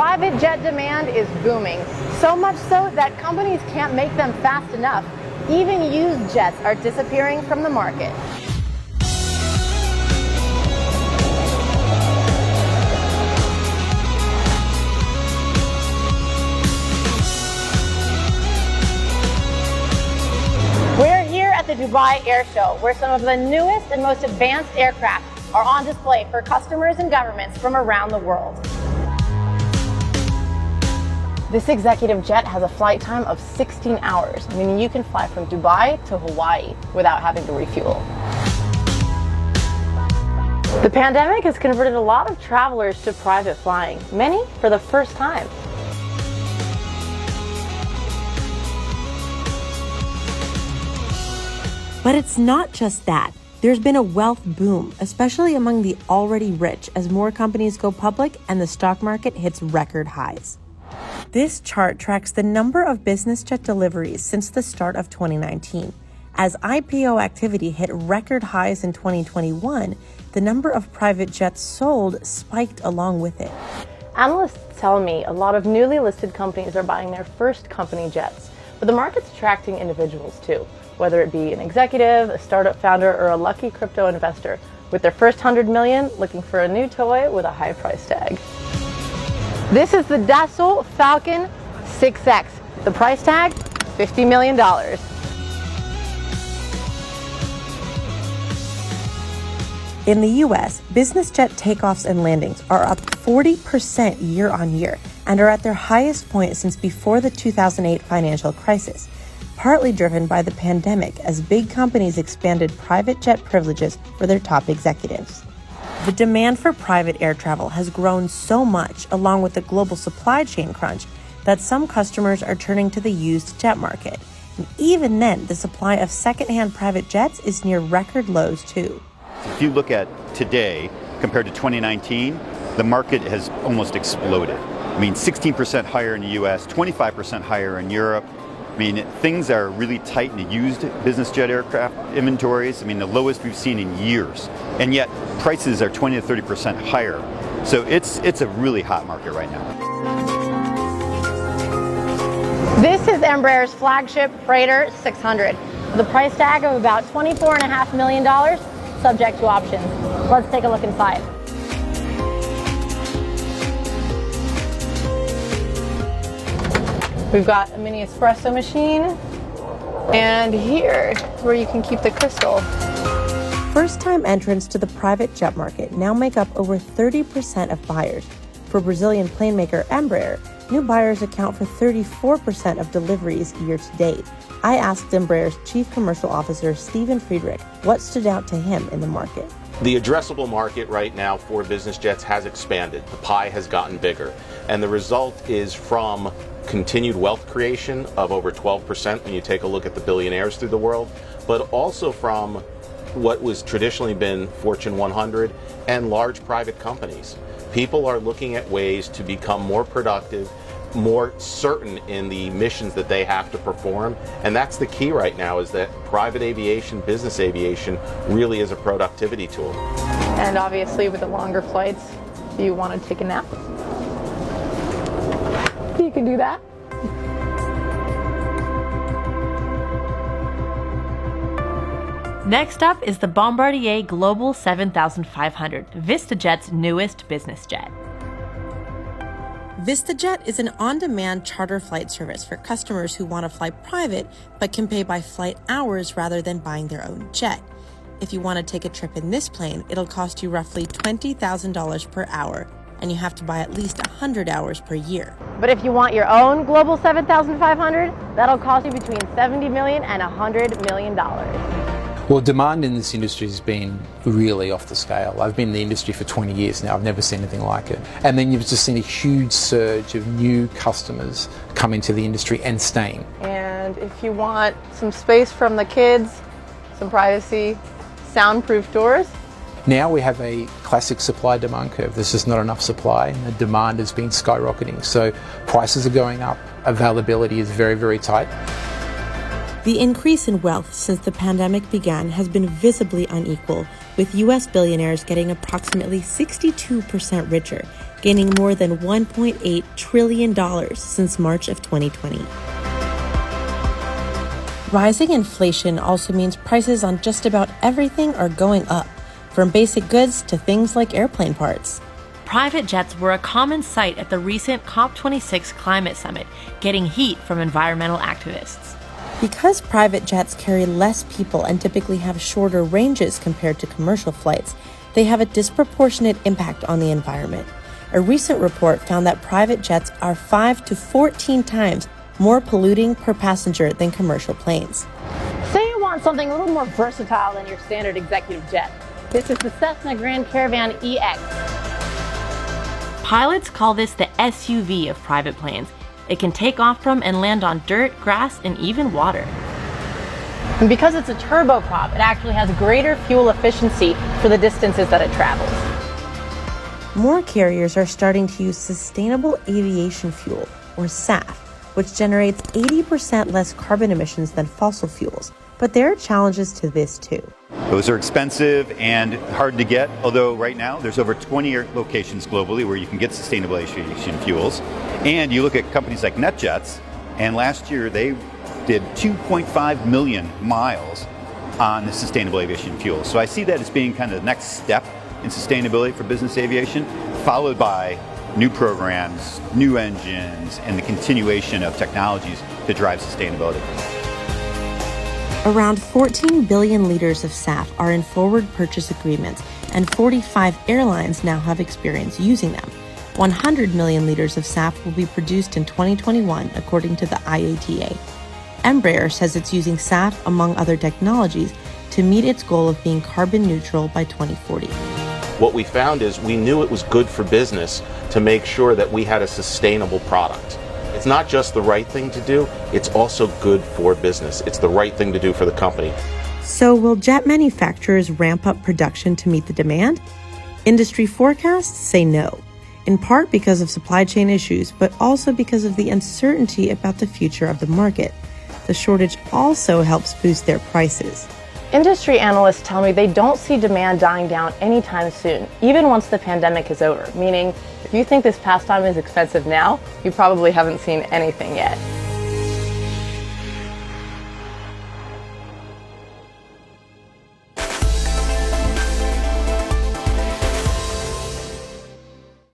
Private jet demand is booming, so much so that companies can't make them fast enough. Even used jets are disappearing from the market. We're here at the Dubai Air Show, where some of the newest and most advanced aircraft are on display for customers and governments from around the world. This executive jet has a flight time of 16 hours, meaning you can fly from Dubai to Hawaii without having to refuel. The pandemic has converted a lot of travelers to private flying, many for the first time. But it's not just that. There's been a wealth boom, especially among the already rich, as more companies go public and the stock market hits record highs. This chart tracks the number of business jet deliveries since the start of 2019. As IPO activity hit record highs in 2021, the number of private jets sold spiked along with it. Analysts tell me a lot of newly listed companies are buying their first company jets, but the market's attracting individuals too, whether it be an executive, a startup founder, or a lucky crypto investor with their first 100 million looking for a new toy with a high price tag. This is the Dassault Falcon 6X. The price tag, $50 million. In the US, business jet takeoffs and landings are up 40% year on year and are at their highest point since before the 2008 financial crisis, partly driven by the pandemic as big companies expanded private jet privileges for their top executives. The demand for private air travel has grown so much, along with the global supply chain crunch, that some customers are turning to the used jet market. And even then, the supply of secondhand private jets is near record lows too. If you look at today compared to 2019, the market has almost exploded. I mean, 16% higher in the US, 25% higher in Europe. I mean, things are really tight in the used business jet aircraft inventories. I mean, the lowest we've seen in years. And yet, prices are 20 to 30% higher. So it's a really hot market right now. This is Embraer's flagship freighter 600, with a price tag of about $24.5 million, subject to options. Let's take a look inside. We've got a mini espresso machine, and here where you can keep the crystal. First-time entrants to the private jet market now make up over 30% of buyers. For Brazilian plane maker Embraer, new buyers account for 34% of deliveries year to date. I asked Embraer's Chief Commercial Officer, Steven Friedrich, what stood out to him in the market. The addressable market right now for business jets has expanded. The pie has gotten bigger. And the result is from continued wealth creation of over 12% when you take a look at the billionaires through the world, but also from what was traditionally been Fortune 100 and large private companies. People are looking at ways to become more productive, more certain in the missions that they have to perform. And that's the key right now, is that private aviation, business aviation, really is a productivity tool. And obviously with the longer flights, you want to take a nap, you can do that. Next up is the Bombardier Global 7500, VistaJet's newest business jet. VistaJet is an on-demand charter flight service for customers who want to fly private but can pay by flight hours rather than buying their own jet. If you want to take a trip in this plane, it'll cost you roughly $20,000 per hour, and you have to buy at least 100 hours per year. But if you want your own Global 7500, that'll cost you between $70 million and $100 million. Well, demand in this industry has been really off the scale. I've been in the industry for 20 years now. I've never seen anything like it. And then you've just seen a huge surge of new customers coming to the industry and staying. And if you want some space from the kids, some privacy, soundproof doors. Now we have a classic supply-demand curve. There's just not enough supply, and the demand has been skyrocketing. So prices are going up. Availability is very, very tight. The increase in wealth since the pandemic began has been visibly unequal, with U.S. billionaires getting approximately 62% richer, gaining more than $1.8 trillion since March of 2020. Rising inflation also means prices on just about everything are going up, from basic goods to things like airplane parts. Private jets were a common sight at the recent COP26 climate summit, getting heat from environmental activists. Because private jets carry less people and typically have shorter ranges compared to commercial flights, they have a disproportionate impact on the environment. A recent report found that private jets are 5 to 14 times more polluting per passenger than commercial planes. Say you want something a little more versatile than your standard executive jet. This is the Cessna Grand Caravan EX. Pilots call this the SUV of private planes. It can take off from and land on dirt, grass, and even water. And because it's a turboprop, it actually has greater fuel efficiency for the distances that it travels. More carriers are starting to use sustainable aviation fuel, or SAF, which generates 80% less carbon emissions than fossil fuels. But there are challenges to this too. Those are expensive and hard to get, although right now there's over 20 locations globally where you can get sustainable aviation fuels. And you look at companies like NetJets, and last year they did 2.5 million miles on the sustainable aviation fuel. So I see that as being kind of the next step in sustainability for business aviation, followed by new programs, new engines, and the continuation of technologies to drive sustainability. Around 14 billion liters of SAF are in forward purchase agreements, and 45 airlines now have experience using them. 100 million liters of SAF will be produced in 2021, according to the IATA. Embraer says it's using SAF, among other technologies, to meet its goal of being carbon neutral by 2040. What we found is we knew it was good for business to make sure that we had a sustainable product. It's not just the right thing to do, it's also good for business. It's the right thing to do for the company. So will jet manufacturers ramp up production to meet the demand? Industry forecasts say no, in part because of supply chain issues, but also because of the uncertainty about the future of the market. The shortage also helps boost their prices. Industry analysts tell me they don't see demand dying down anytime soon, even once the pandemic is over, meaning if you think this pastime is expensive now, you probably haven't seen anything yet.